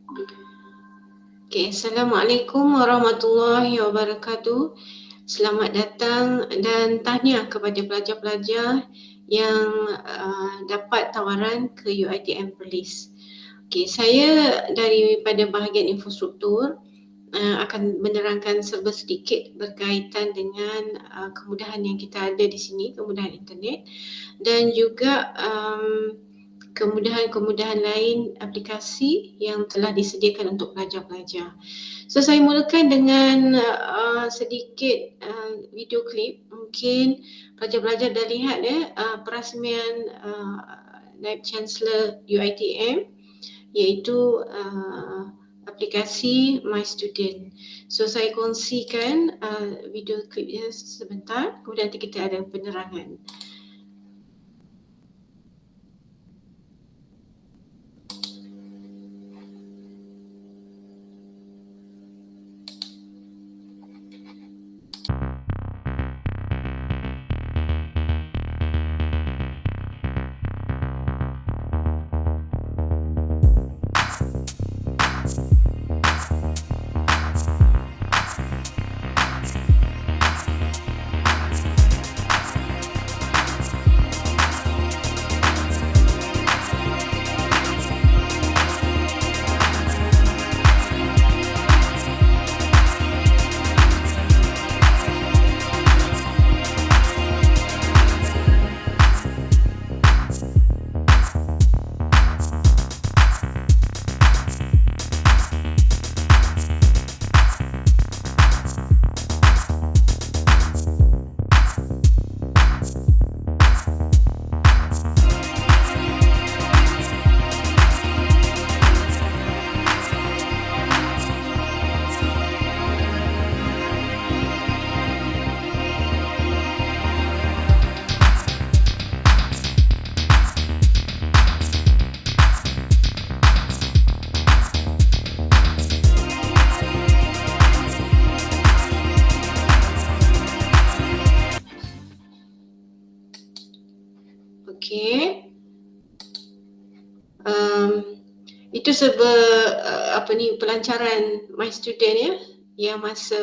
Okay, Assalamualaikum warahmatullahi wabarakatuh. Selamat datang dan tahniah kepada pelajar-pelajar yang dapat tawaran ke UiTM Perlis. Okay, saya daripada bahagian infrastruktur akan menerangkan serba sedikit berkaitan dengan kemudahan yang kita ada di sini, kemudahan internet dan juga kemudahan-kemudahan lain aplikasi yang telah disediakan untuk pelajar-pelajar. So saya mulakan dengan sedikit video klip. Mungkin pelajar-pelajar dah lihat perasmian Naib Chancellor UiTM iaitu aplikasi My Student. So saya kongsikan video klipnya sebentar, kemudian nanti kita ada penerangan. Okey. Itu serba pelancaran My Student yang masa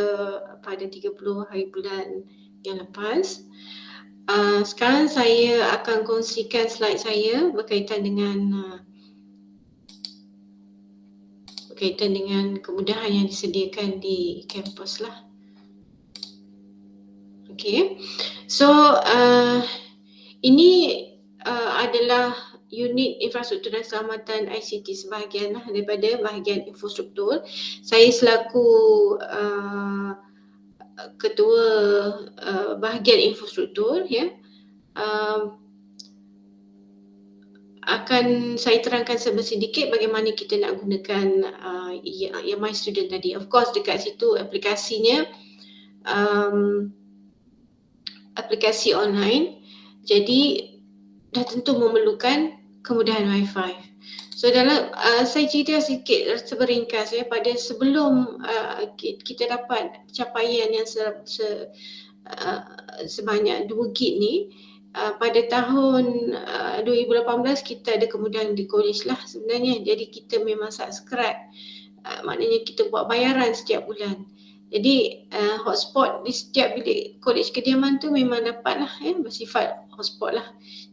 pada 30 hari bulan yang lepas. Sekarang saya akan kongsikan slide saya berkaitan dengan kemudahan yang disediakan di kampus lah. Okey. So ini adalah unit infrastruktur dan keselamatan ICT sebahagian daripada bahagian infrastruktur. Saya selaku ketua bahagian infrastruktur akan saya terangkan sedikit bagaimana kita nak gunakan yang My Student tadi. Of course dekat situ aplikasinya aplikasi online, jadi dah tentu memerlukan kemudahan Wi-Fi. So dalam saya cerita sikit seberingkas pada sebelum kita dapat capaian yang sebanyak 2 gig ni, pada tahun 2018 kita ada kemudahan di college lah sebenarnya. Jadi kita memang subscribe, maknanya kita buat bayaran setiap bulan. Jadi hotspot di setiap bilik college kediaman tu memang dapat lah bersifat hotspot lah.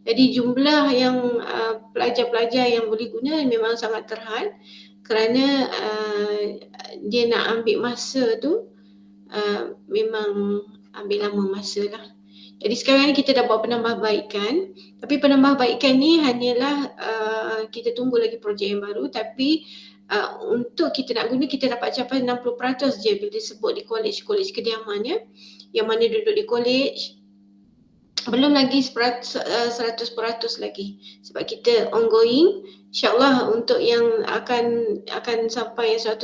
Jadi jumlah yang pelajar-pelajar yang boleh guna memang sangat terhad kerana dia nak ambil masa tu memang ambil lama masa lah. Jadi sekarang ni kita dah buat penambahbaikan, tapi penambahbaikan ni hanyalah kita tunggu lagi projek yang baru, tapi untuk kita nak guna kita dapat capai 60% je bila disebut di college kediaman yang mana duduk di college. Belum lagi 100% lagi sebab kita ongoing. InsyaAllah untuk yang akan sampai 100%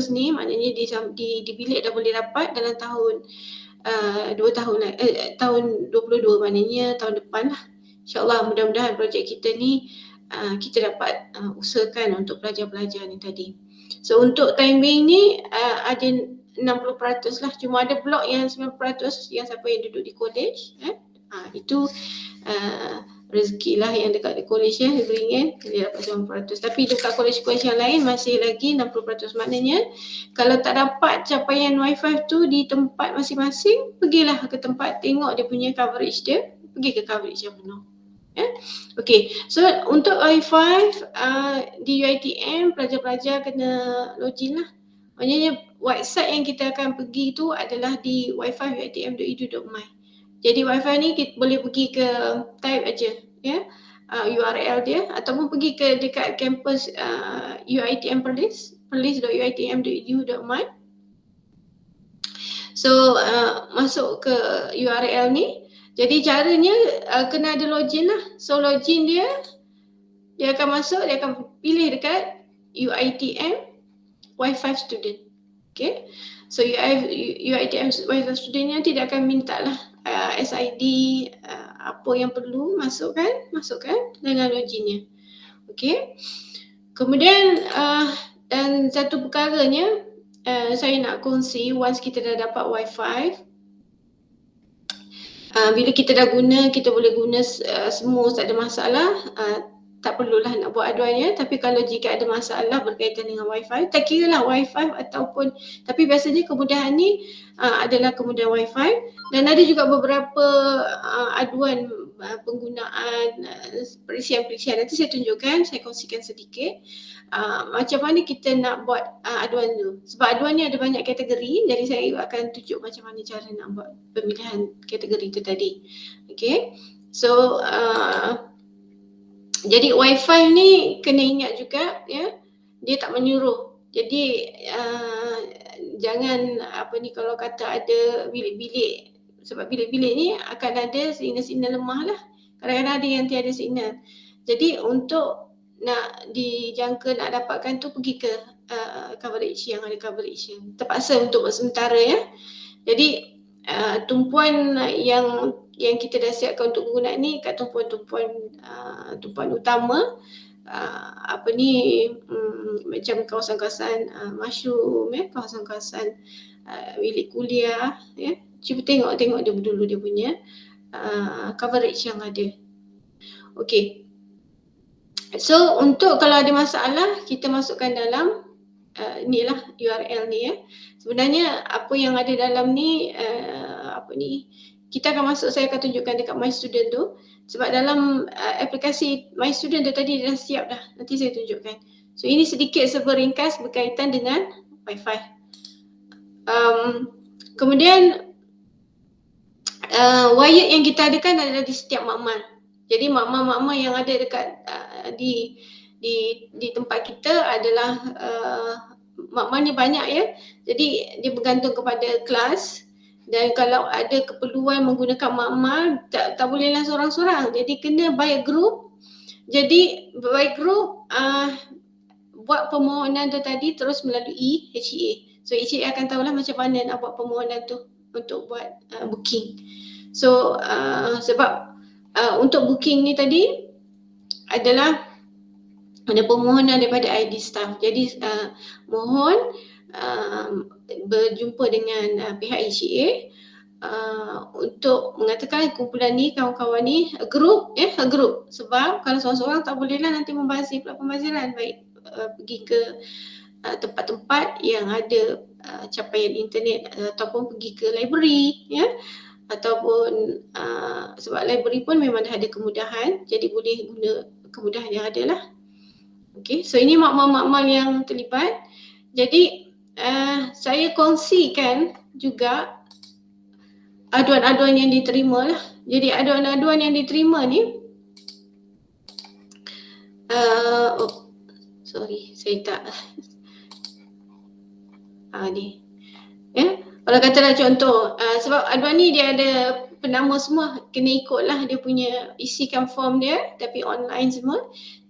ni maknanya di bilik dah boleh dapat dalam tahun 2 tahun tahun 22, maknanya tahun depan lah. InsyaAllah mudah-mudahan projek kita ni kita dapat usahakan untuk pelajar-pelajar ni tadi. So untuk timing ni ada 60% lah, cuma ada blok yang 90% yang siapa yang duduk di college itu rezeki lah yang dekat di college ya, Negeri dia dapat 90%. Tapi dekat college-college yang lain masih lagi 60%. Maknanya kalau tak dapat capaian wifi tu di tempat masing-masing, pergilah ke tempat, tengok dia punya coverage dia, pergi ke coverage yang penuh. Okay, so untuk wifi di UiTM pelajar-pelajar kena login lah. Maknanya website yang kita akan pergi tu adalah di wifi.uitm.edu.my. Jadi wifi ni kita boleh pergi ke type aja URL dia, ataupun pergi ke dekat kampus UiTM Perlis, perlis.uitm.edu.my. So masuk ke URL ni. Jadi caranya kena ada login lah. So login dia akan masuk, dia akan pilih dekat UiTM Wi-Fi student. Okay. So UiTM Wi-Fi student ni nanti dia akan minta lah SID, apa yang perlu masukkan dengan loginnya. Okay. Kemudian dan satu perkaranya saya nak kongsi, once kita dah dapat Wi-Fi, bila kita dah guna, kita boleh guna semua, tak ada masalah, tak perlulah nak buat aduannya. Tapi kalau jika ada masalah berkaitan dengan Wi-Fi, tak kira lah Wi-Fi ataupun, tapi biasanya kemudahan ni adalah kemudahan Wi-Fi. Dan ada juga beberapa aduan penggunaan perisian-perisian. Nanti saya tunjukkan, saya kongsikan sedikit macam mana kita nak buat aduan tu. Sebab aduan ni ada banyak kategori, jadi saya akan tunjuk macam mana cara nak buat pemilihan kategori tu tadi. Okay, so jadi Wi-Fi ni kena ingat juga ya, dia tak menyuruh. Jadi jangan kalau kata ada bilik-bilik, sebab bilik-bilik ni akan ada signal-signal lemah lah. Kadang-kadang ada yang tiada signal. Jadi untuk nak dijangka, nak dapatkan tu, pergi ke coverage yang ada coverage yang terpaksa untuk sementara ya. Jadi tumpuan yang kita dah siapkan untuk penggunaan ni kat tumpuan utama, macam kawasan-kawasan mushroom ya, kawasan-kawasan bilik kuliah ya. Cuba tengok dia dulu dia punya coverage yang ada. Okey. So untuk kalau ada masalah, kita masukkan dalam inilah URL ni ya. Sebenarnya apa yang ada dalam ni kita akan masuk, saya akan tunjukkan dekat My Student tu. Sebab dalam aplikasi My Student tu tadi dah siap dah. Nanti saya tunjukkan. So ini sedikit serba ringkas berkaitan dengan Wi-Fi. Kemudian wire yang kita adakan adalah di setiap makmal. Jadi makmal-makmal yang ada dekat di tempat kita adalah makmalnya banyak ya. Jadi dia bergantung kepada kelas, dan kalau ada keperluan menggunakan makmal, tak bolehlah seorang-seorang. Jadi kena by group. Jadi by group buat permohonan tu tadi terus melalui HEA. So HEA akan tahulah macam mana nak buat permohonan tu untuk buat booking. So sebab untuk booking ni tadi adalah ada permohonan daripada ID staff. Jadi mohon berjumpa dengan pihak HEA untuk mengatakan kumpulan ni, kawan-kawan ni, a group. Sebab kalau seorang-seorang tak bolehlah nanti membazir pula pembaziran. Baik pergi ke tempat-tempat yang ada capaian internet, ataupun pergi ke library ya, ataupun sebab library pun memang dah ada kemudahan, jadi boleh guna kemudahan yang ada lah. Okay, so ini makmal-makmal yang terlibat. Jadi saya kongsikan juga aduan-aduan yang diterima lah. Jadi aduan-aduan yang diterima ni saya tak ni ya. Kalau katalah contoh, sebab aduan ni dia ada penama semua, kena ikutlah dia punya, isikan form dia tapi online semua.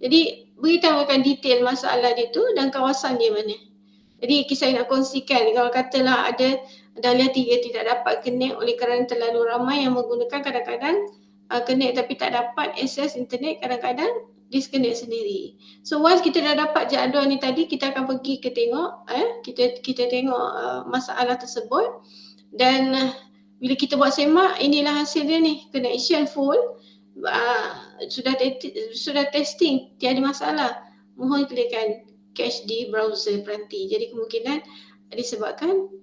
Jadi beritahukan detail masalah dia tu dan kawasan dia mana. Jadi saya nak kongsikan, kalau katalah ada dahlia 3 tidak dapat connect oleh kerana terlalu ramai yang menggunakan, kadang-kadang connect tapi tak dapat akses internet, kadang-kadang disconnect sendiri. So once kita dah dapat jadual ni tadi, kita akan pergi ke tengok kita tengok masalah tersebut, dan bila kita buat semak, inilah hasil dia ni, connection full sudah testing, tiada masalah. Mohon clearkan cache di browser peranti. Jadi kemungkinan disebabkan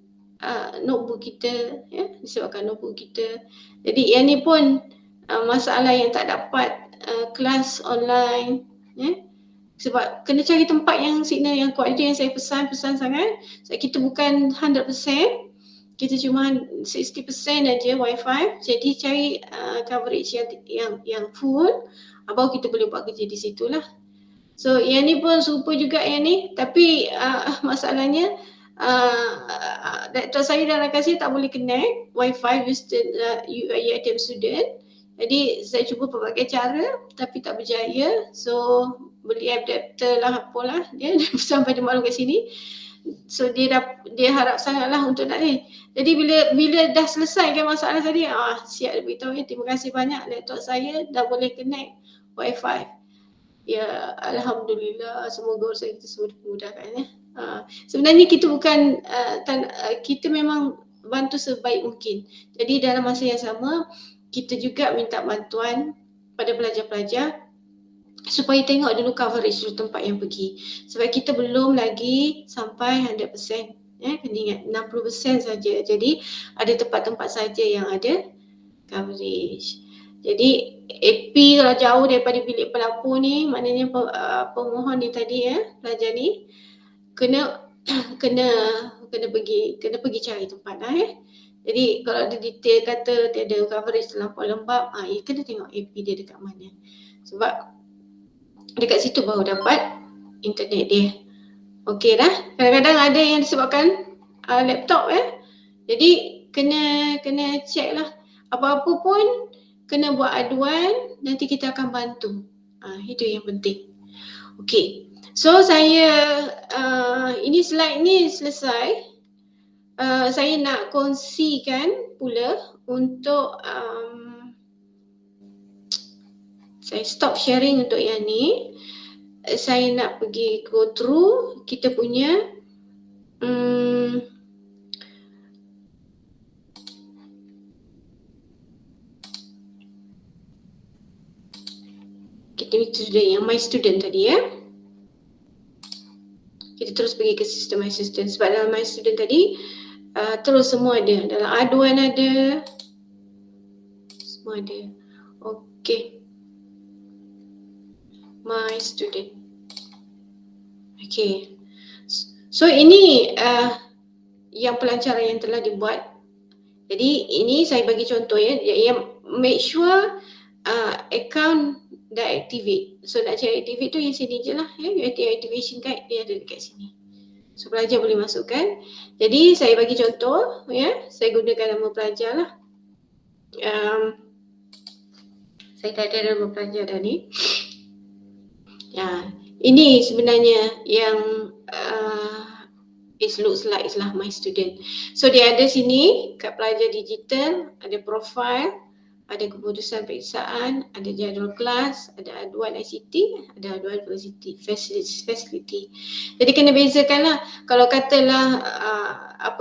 notebook kita, ya, disebabkan notebook kita. Jadi yang ni pun masalah yang tak dapat kelas online, ya. Sebab kena cari tempat yang signal yang kuat. Itu yang saya pesan sangat. Sebab kita bukan 100%, kita cuma 60% aja wifi. Jadi cari coverage yang full, baru kita boleh buat kerja di situ lah. So yang ni pun serupa juga yang ni, tapi masalahnya laptop saya dan rakan saya tak boleh connect wifi UiTM student. Jadi saya cuba pelbagai cara tapi tak berjaya. So beli adapter lah apalah dia sampai dia maklum kat sini. So dia harap sangatlah untuk nak ni. Jadi bila dah selesaikan masalah tadi, siap dia beritahu, terima kasih banyak, laptop saya dah boleh connect wifi. Ya, alhamdulillah, semoga urusan kita semua dimudahkan, ya. Sebenarnya kita bukan kita memang bantu sebaik mungkin. Jadi dalam masa yang sama kita juga minta bantuan pada pelajar-pelajar supaya tengok dulu coverage di tempat yang pergi. Sebab kita belum lagi sampai 100%. Kena ingat 60% saja. Jadi ada tempat-tempat saja yang ada coverage. Jadi AP kalau jauh daripada bilik pelapor ni, maknanya pemohon ni tadi, pelajar ni kena pergi cari tempat lah, ya. Jadi kalau ada detail kata tiada coverage terlampau lembab, kena tengok AP dia dekat mana. Sebab dekat situ baru dapat internet dia. Okey dah. Kadang-kadang ada yang disebabkan laptop, ya. Jadi kena check lah. Apa-apa pun kena buat aduan, nanti kita akan bantu. Itu yang penting. Okey. So saya ini slide ni selesai. Saya nak kongsikan pula untuk saya stop sharing untuk yang ni. Saya nak pergi go through kita punya kita sudah yang my student tadi, ya. Kita terus pergi ke sistem my student. Sebab dalam my student tadi terus semua ada. Dalam aduan ada, semua ada. Okey, my student. Okey, so ini yang pelancaran yang telah dibuat. Jadi ini saya bagi contoh, ya. Yang make sure account dah activate. So nak cari activate tu yang sini je lah, ya. Activation guide dia ada dekat sini. So pelajar boleh masukkan. Jadi saya bagi contoh, ya. Saya gunakan nama pelajar lah. Saya tak ada nama pelajar dah ni. Ya, ini sebenarnya yang it looks like lah my student. So dia ada sini kat pelajar digital, ada profile, ada keputusan periksaan, ada jadual kelas, ada aduan ICT, ada aduan facility. Jadi kena bezakan lah. Kalau katalah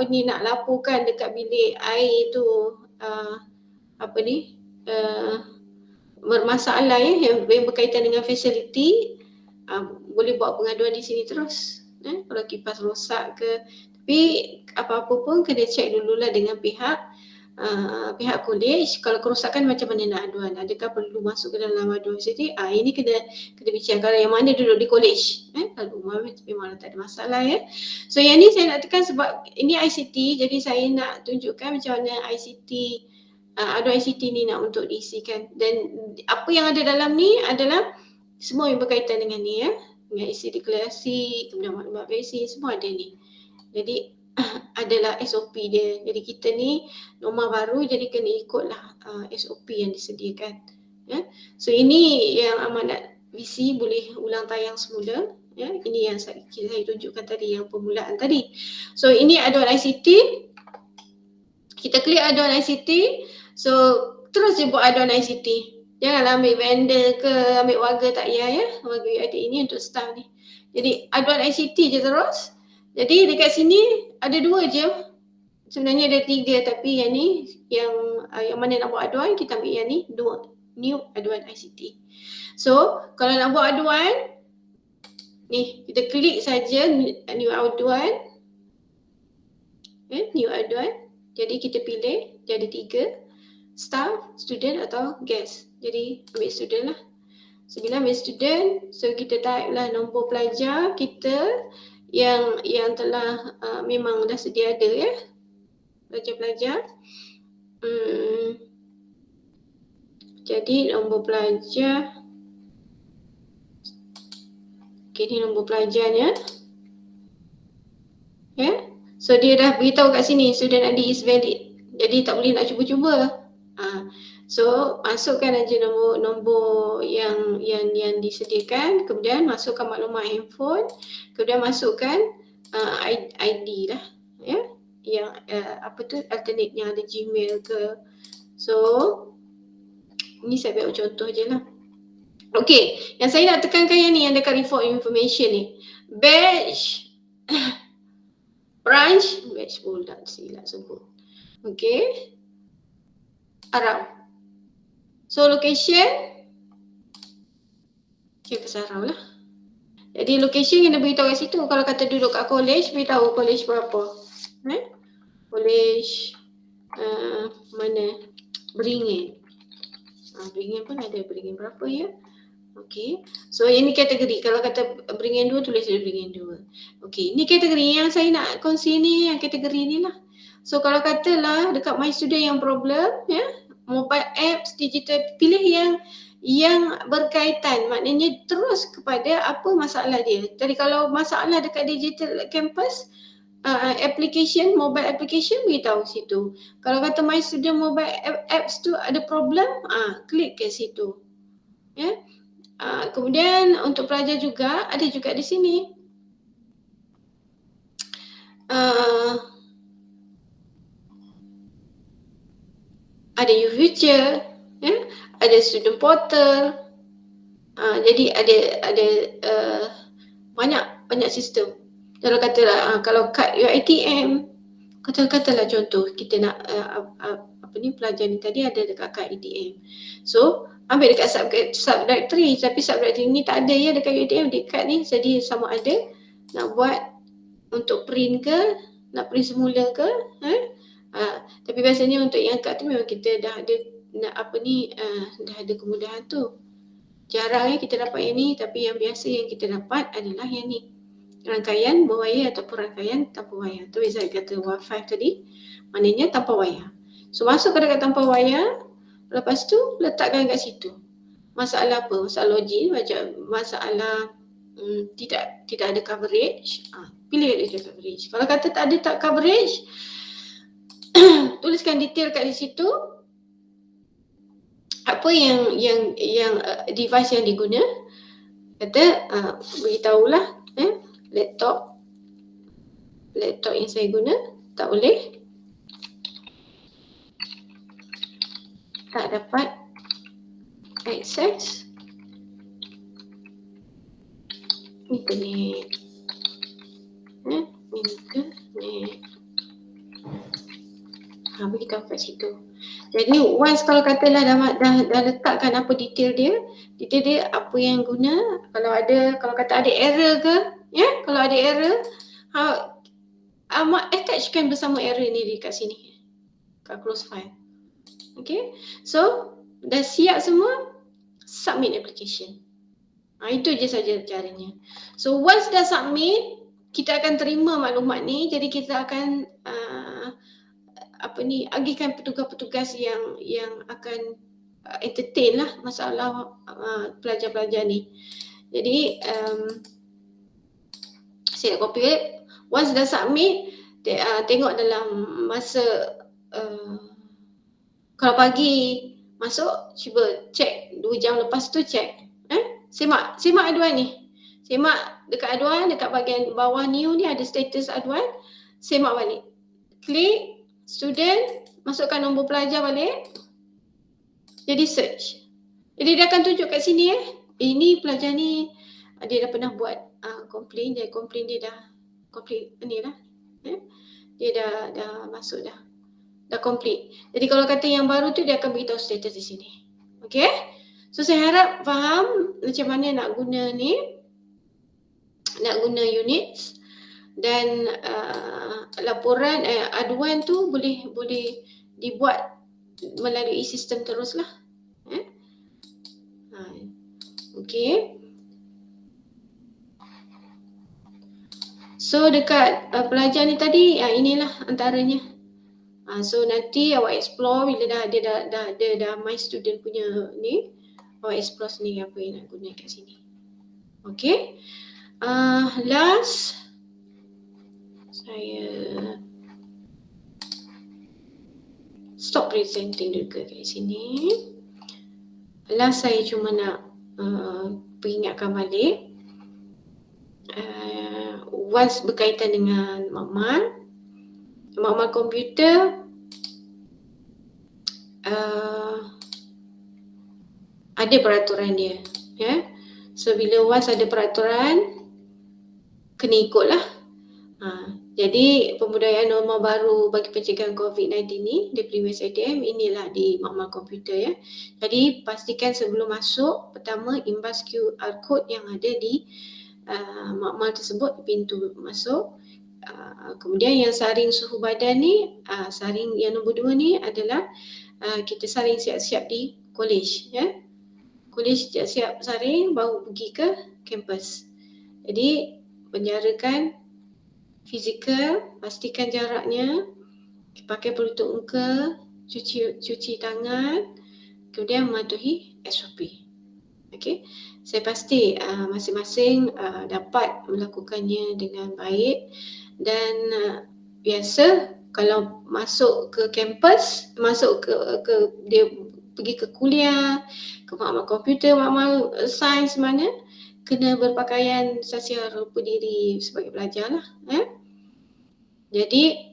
nak laporkan dekat bilik air tu bermasalah, ya, yang berkaitan dengan facility, boleh buat pengaduan di sini terus. Kalau kipas rosak ke, tapi apa-apa pun kena check dululah dengan pihak college. Kalau kerosakan macam mana nak aduan, adakah perlu masuk ke dalam aduan facility? Ini kena bincang kalau yang mana duduk di college. Kalau rumah memang tak ada masalah, ya. So yang ni saya nak tekan sebab ini ICT, jadi saya nak tunjukkan macam mana ICT, aduan ICT ni nak untuk diisikan. Dan apa yang ada dalam ni adalah semua yang berkaitan dengan ni, ya. Dengan isi deklarasi, kemudian maklumat vaksin, semua ada ni. Jadi adalah SOP dia. Jadi kita ni norma baru, jadi kena ikutlah SOP yang disediakan, ya. So ini yang amanat VC boleh ulang tayang semula, ya. Ini yang saya tunjukkan tadi, yang permulaan tadi. So ini aduan ICT. Kita klik aduan ICT. So terus je buat aduan ICT. Janganlah ambil vendor ke ambil warga, tak payah, ya. Warga UiTM ini untuk staff ni. Jadi aduan ICT je terus. Jadi dekat sini ada 2 je. Sebenarnya ada 3, tapi yang ni yang mana nak buat aduan, kita ambil yang ni 2. new aduan ICT. So kalau nak buat aduan ni, kita klik saja new aduan. New aduan. Jadi kita pilih, dia ada 3, staff, student atau guest. Jadi ambil student lah. So bila ambil student, so kita type lah nombor pelajar kita yang telah memang dah sedia ada ya. Pelajar-pelajar. Jadi nombor pelajar. Okay, ni nombor pelajarnya. Ya. So dia dah beritahu kat sini student ID is valid. Jadi tak boleh nak cuba-cuba. So masukkan aja nombor yang disediakan, kemudian masukkan maklumat handphone, kemudian masukkan ID lah ya. Yang alternate yang ada Gmail ke. So ini saya buat contoh je lah. Okey, yang saya nak tekankan yang ni yang dekat report information ni. Batch branch, batch pula silap sebut. Okey. Arab. So location pasal Arab lah. Jadi location yang dia beritahu kat situ. Kalau kata duduk kat college, beritahu college berapa. College mana? Beringin. Beringin pun ada beringin berapa ya. Okey. So ini kategori. Kalau kata beringin 2, tulis dia beringin 2. Okey. Ini kategori yang saya nak kongsi ni, yang kategori ni lah. So kalau katalah dekat My Student yang problem ya, mobile apps, digital, pilih yang berkaitan, maknanya terus kepada apa masalah dia. Jadi kalau masalah dekat digital campus, application, mobile application, beritahu situ. Kalau kata My Student mobile apps tu ada problem, klik ke situ. Ya. Kemudian untuk pelajar juga, ada juga di sini. Ada YouFuture, ya, ada student portal. Jadi ada banyak sistem. Kalau katalah kalau kad UiTM, katalah contoh kita nak pelajar ni tadi ada dekat kad ATM. So ambil dekat subdirectory, tapi subdirectory ni tak ada ya dekat UiTM, dekat ni jadi sama ada nak buat untuk print ke, nak print semula ke, tapi biasanya untuk yang kad tu memang kita dah ada dah ada kemudahan tu. Jarang kita dapat yang ni, tapi yang biasa yang kita dapat adalah yang ni. Rangkaian berwayar ataupun rangkaian tanpa wayar. Tu saya kata Wi-Fi tadi, maknanya tanpa wayar. So masuk ke dekat tanpa wayar, lepas tu letakkan kat situ. Masalah apa? Masalah login, masalah tidak ada coverage, pilih ada coverage. Kalau kata tak ada coverage, tuliskan detail kat situ. Apa yang device yang diguna, kata beritahulah laptop yang saya guna tak boleh, tak dapat akses internet. Beritahu kat situ. Jadi once kalau katalah dah letakkan apa detail dia apa yang guna, kalau kata ada error ke, ya, kalau ada error, attachkan bersama error ni dekat sini, kat close file. Okay, so dah siap semua, submit application. Itu je saja caranya. So once dah submit, kita akan terima maklumat ni, jadi kita akan agihkan petugas-petugas yang akan entertain lah masalah pelajar-pelajar ni. Jadi saya copy. Once dah submit, tengok dalam masa kalau pagi masuk, cuba check 2 jam lepas tu check. Semak aduan ni. Semak dekat aduan, dekat bahagian bawah new ni ada status aduan. Semak balik. Klik student, masukkan nombor pelajar balik. Jadi search. Jadi dia akan tunjuk kat sini ini pelajar ni dia dah pernah buat komplain, dia dah complete ni lah. Dia dah masuk dah complete. Jadi kalau kata yang baru tu dia akan beritahu status di sini. Okay? So saya harap faham macam mana nak guna ni, nak guna units, dan laporan aduan tu boleh dibuat melalui sistem teruslah. Okay. So dekat pelajar ni tadi, inilah antaranya. So nanti awak explore bila dah ada My Student punya ni, awak explore sendiri apa yang nak guna kat sini. Okay. Last, saya stop presenting juga kat sini. Last saya cuma nak peringatkan balik, once berkaitan dengan makmal komputer, ada peraturan dia, ya. So bila once ada peraturan, kena ikutlah. Jadi pembudayaan norma baru bagi pencegahan COVID-19 ni daripada USIDM, inilah di makmal komputer, ya. Jadi pastikan sebelum masuk, pertama imbas QR code yang ada di makmal tersebut, pintu masuk. Kemudian yang saring suhu badan ni, saring yang nombor 2 ni adalah kita saring siap-siap di college, ya. College siap-siap saring baru pergi ke kampus. Jadi penjarakan fizikal, pastikan jaraknya, pakai pelitup muka, cuci tangan, kemudian mematuhi SOP. Okey, saya pasti masing-masing dapat melakukannya dengan baik. Dan biasa kalau masuk ke kampus, masuk ke dia pergi ke kuliah, ke makmal komputer, makmal sains mana, kena berpakaian secara rupa diri sebagai pelajar lah. Jadi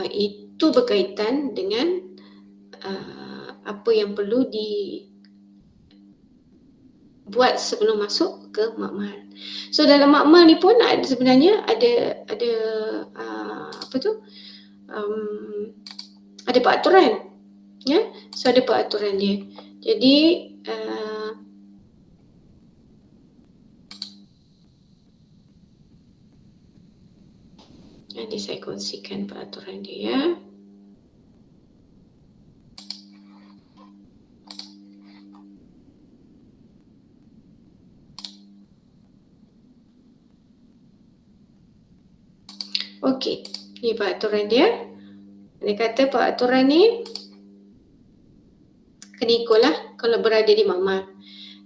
itu berkaitan dengan apa yang perlu dibuat sebelum masuk ke makmal. So dalam makmal ni pun sebenarnya ada apa tu? Ada peraturan, ya. So ada peraturan dia. Jadi nanti saya kongsikan peraturan dia, ya. Okey, ni peraturan dia. Dia kata peraturan ni kena ikutlah kalau berada di makmal.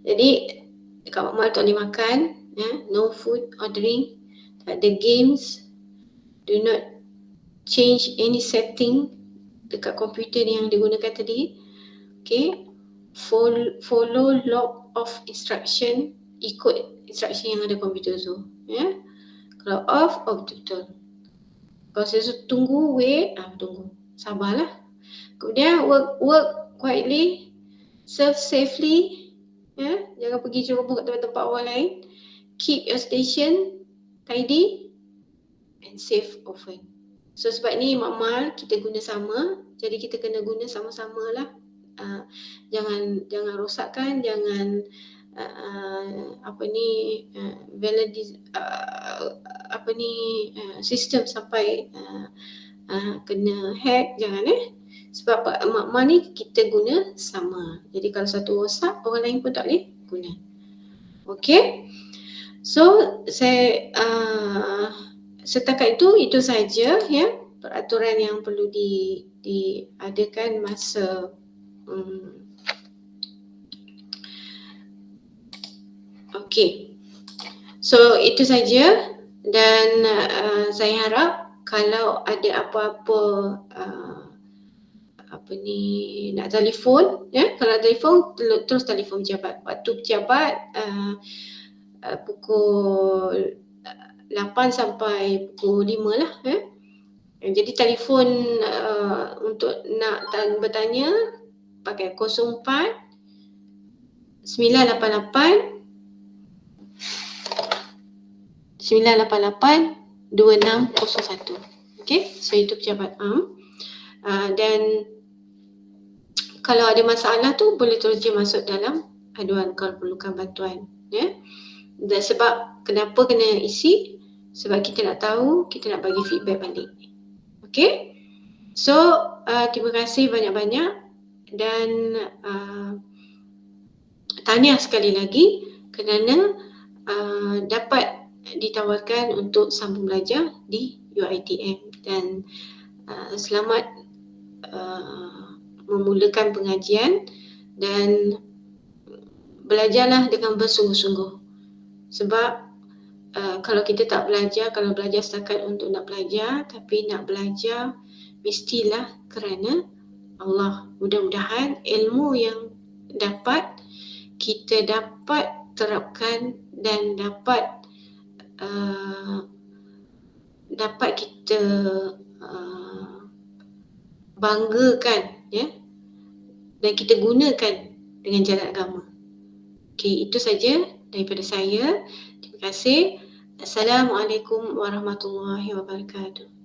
Jadi dekat makmal tak boleh makan, ya, no food or drink, tak ada games, do not change any setting dekat komputer yang digunakan tadi. Okay, follow log of instruction, ikut instruction yang ada komputer tu, ya. Kalau off betul-betul. Kalau sesuatu tunggu, wait, tunggu, sabarlah. Kemudian work quietly, serve safely, ya. Jangan pergi ceroboh kat tempat-tempat orang lain. Keep your station tidy and save often. So sebab ni makmal kita guna sama, jadi kita kena guna sama-sama lah. Jangan rosakkan, jangan sistem sampai kena hack, jangan. Sebab makmal ni kita guna sama. Jadi kalau satu rosak, orang lain pun tak boleh guna. Okay. So saya setakat itu saja, ya, peraturan yang perlu diadakan masa okey. So itu saja, dan saya harap kalau ada apa-apa nak telefon, ya, kalau telefon terus telefon pejabat. Waktu pejabat pukul 8 sampai pukul 5 lah, ya. Jadi telefon untuk nak bertanya pakai 04 988 2601. Okey, so itu pejabat am. Dan Kalau ada masalah tu boleh terus je masuk dalam aduan kalau perlukan bantuan, ya. Dan sebab kenapa kena isi? Sebab kita nak tahu, kita nak bagi feedback balik. Okey? So, terima kasih banyak-banyak dan tahniah sekali lagi kerana dapat ditawarkan untuk sambung belajar di UiTM dan selamat memulakan pengajian dan belajarlah dengan bersungguh-sungguh sebab kalau kita tak belajar, kalau belajar setakat untuk nak belajar tapi nak belajar mestilah kerana Allah. Mudah-mudahan ilmu yang kita dapat terapkan dan dapat kita banggakan, ya, dan kita gunakan dengan jalan agama. Okey, itu saja daripada saya. Terima kasih. Assalamualaikum warahmatullahi wabarakatuh.